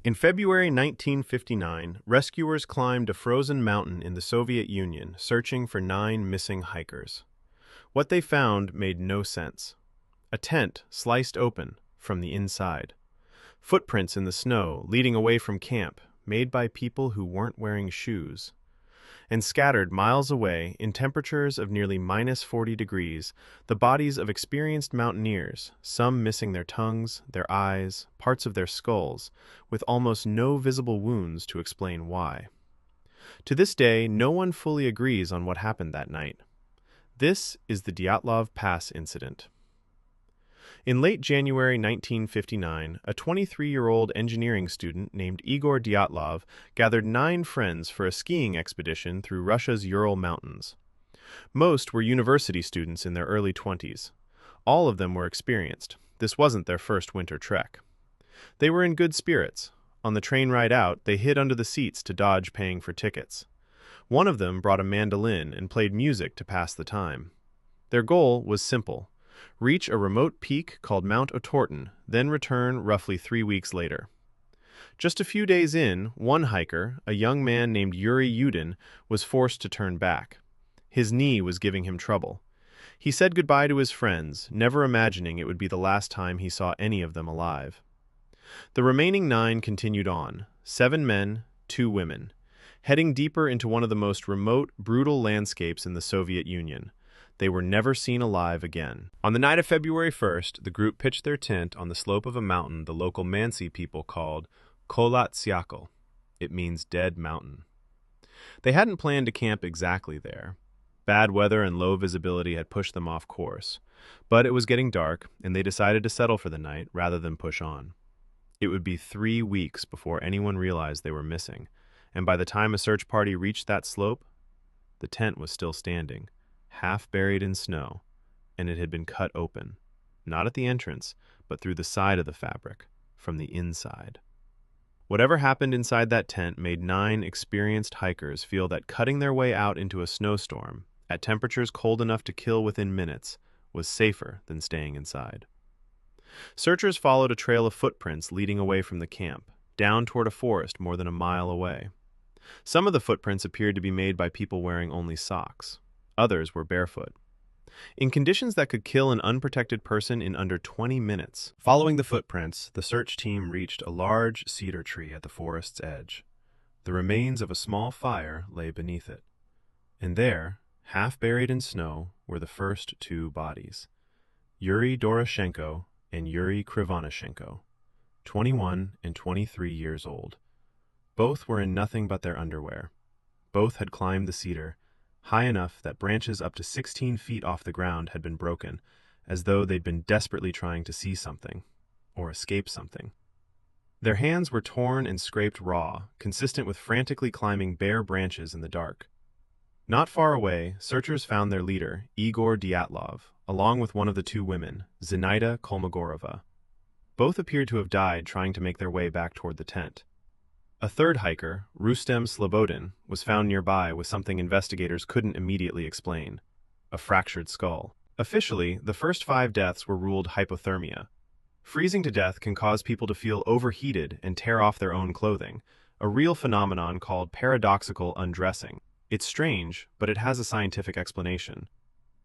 In February 1959, rescuers climbed a frozen mountain in the Soviet Union, searching for 9 missing hikers. What they found made no sense. A tent sliced open from the inside. Footprints in the snow leading away from camp, made by people who weren't wearing shoes. And scattered miles away, in temperatures of nearly -40 degrees, the bodies of experienced mountaineers, some missing their tongues, their eyes, parts of their skulls, with almost no visible wounds to explain why. To this day, no one fully agrees on what happened that night. This is the Dyatlov Pass Incident. In late January 1959, a 23-year-old engineering student named Igor Dyatlov gathered 9 friends for a skiing expedition through Russia's Ural Mountains. Most were university students in their early 20s. All of them were experienced. This wasn't their first winter trek. They were in good spirits. On the train ride out, they hid under the seats to dodge paying for tickets. One of them brought a mandolin and played music to pass the time. Their goal was simple: reach a remote peak called Mount Otorten, then return roughly 3 weeks later. Just a few days in, one hiker, a young man named Yuri Yudin, was forced to turn back. His knee was giving him trouble. He said goodbye to his friends, never imagining it would be the last time he saw any of them alive. The remaining 9 continued on, 7 men, 2 women, heading deeper into one of the most remote, brutal landscapes in the Soviet Union. They were never seen alive again. On the night of February 1st, the group pitched their tent on the slope of a mountain the local Mansi people called Kolatsiakal. It means dead mountain. They hadn't planned to camp exactly there. Bad weather and low visibility had pushed them off course. But it was getting dark, and they decided to settle for the night rather than push on. It would be 3 weeks before anyone realized they were missing, and by the time a search party reached that slope, the tent was still standing, half buried in snow, and it had been cut open, not at the entrance, but through the side of the fabric, from the inside. Whatever happened inside that tent made 9 experienced hikers feel that cutting their way out into a snowstorm, at temperatures cold enough to kill within minutes, was safer than staying inside. Searchers followed a trail of footprints leading away from the camp, down toward a forest more than a mile away. Some of the footprints appeared to be made by people wearing only socks. Others were barefoot. In conditions that could kill an unprotected person in under 20 minutes. Following the footprints, the search team reached a large cedar tree at the forest's edge. The remains of a small fire lay beneath it. And there, half buried in snow, were the first 2 bodies: Yuri Doroshenko and Yuri Krivonishenko, 21 and 23 years old. Both were in nothing but their underwear. Both had climbed the cedar, high enough that branches up to 16 feet off the ground had been broken, as though they'd been desperately trying to see something, or escape something. Their hands were torn and scraped raw, consistent with frantically climbing bare branches in the dark. Not far away, searchers found their leader, Igor Dyatlov, along with one of the 2 women, Zinaida Kolmogorova. Both appeared to have died trying to make their way back toward the tent. A third hiker, Rustem Slobodin, was found nearby with something investigators couldn't immediately explain: a fractured skull. Officially, the first 5 deaths were ruled hypothermia. Freezing to death can cause people to feel overheated and tear off their own clothing, a real phenomenon called paradoxical undressing. It's strange, but it has a scientific explanation.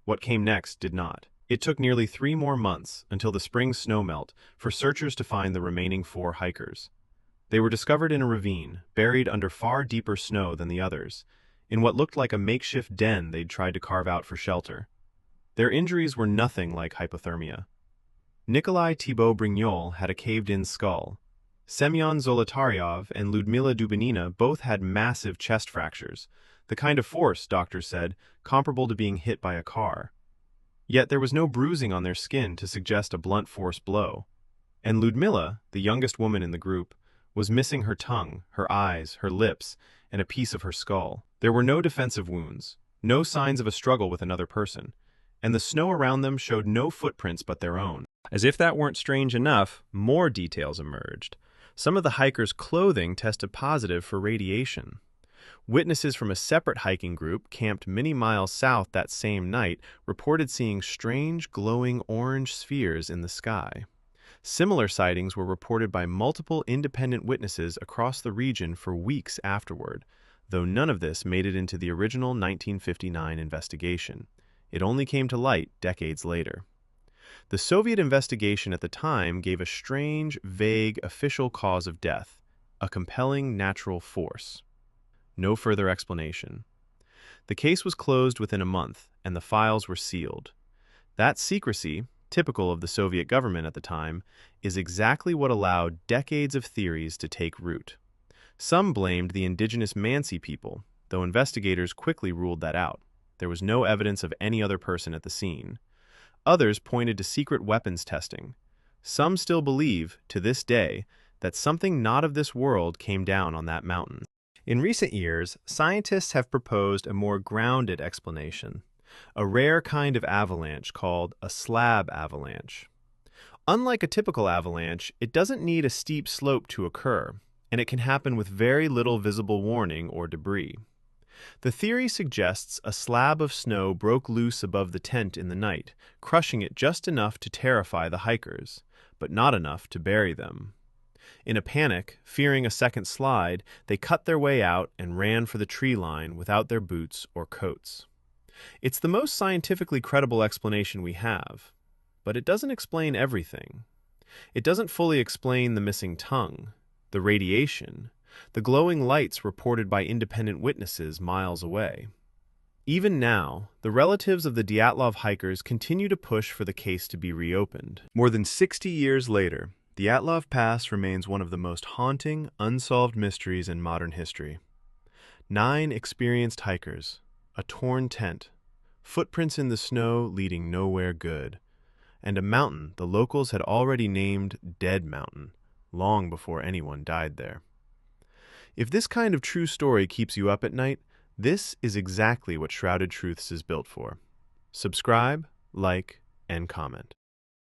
What came next did not. It took nearly 3 more months, until the spring snowmelt, for searchers to find the remaining 4 hikers. They were discovered in a ravine, buried under far deeper snow than the others, in what looked like a makeshift den they'd tried to carve out for shelter. Their injuries were nothing like hypothermia. Nikolai Thibault-Brignol had a caved-in skull. Semyon Zolotaryov and Ludmila Dubinina both had massive chest fractures, the kind of force, doctors said, comparable to being hit by a car. Yet there was no bruising on their skin to suggest a blunt force blow. And Ludmila, the youngest woman in the group, was missing her tongue, her eyes, her lips, and a piece of her skull. There were no defensive wounds, no signs of a struggle with another person, and the snow around them showed no footprints but their own. As if that weren't strange enough, more details emerged. Some of the hikers' clothing tested positive for radiation. Witnesses from a separate hiking group camped many miles south that same night reported seeing strange glowing orange spheres in the sky. Similar sightings were reported by multiple independent witnesses across the region for weeks afterward, though none of this made it into the original 1959 investigation. It only came to light decades later. The Soviet investigation at the time gave a strange, vague official cause of death, a compelling natural force. No further explanation. The case was closed within a month, and the files were sealed. That secrecy, typical of the Soviet government at the time, is exactly what allowed decades of theories to take root. Some blamed the indigenous Mansi people, though investigators quickly ruled that out. There was no evidence of any other person at the scene. Others pointed to secret weapons testing. Some still believe, to this day, that something not of this world came down on that mountain. In recent years, scientists have proposed a more grounded explanation, a rare kind of avalanche called a slab avalanche. Unlike a typical avalanche, it doesn't need a steep slope to occur, and it can happen with very little visible warning or debris. The theory suggests a slab of snow broke loose above the tent in the night, crushing it just enough to terrify the hikers, but not enough to bury them. In a panic, fearing a second slide, they cut their way out and ran for the tree line without their boots or coats. It's the most scientifically credible explanation we have, but it doesn't explain everything. It doesn't fully explain the missing tongue, the radiation, the glowing lights reported by independent witnesses miles away. Even now, the relatives of the Dyatlov hikers continue to push for the case to be reopened. More than 60 years later, the Dyatlov Pass remains one of the most haunting, unsolved mysteries in modern history. 9 experienced hikers, a torn tent, footprints in the snow leading nowhere good, and a mountain the locals had already named Dead Mountain, long before anyone died there. If this kind of true story keeps you up at night, this is exactly what Shrouded Truths is built for. Subscribe, like, and comment.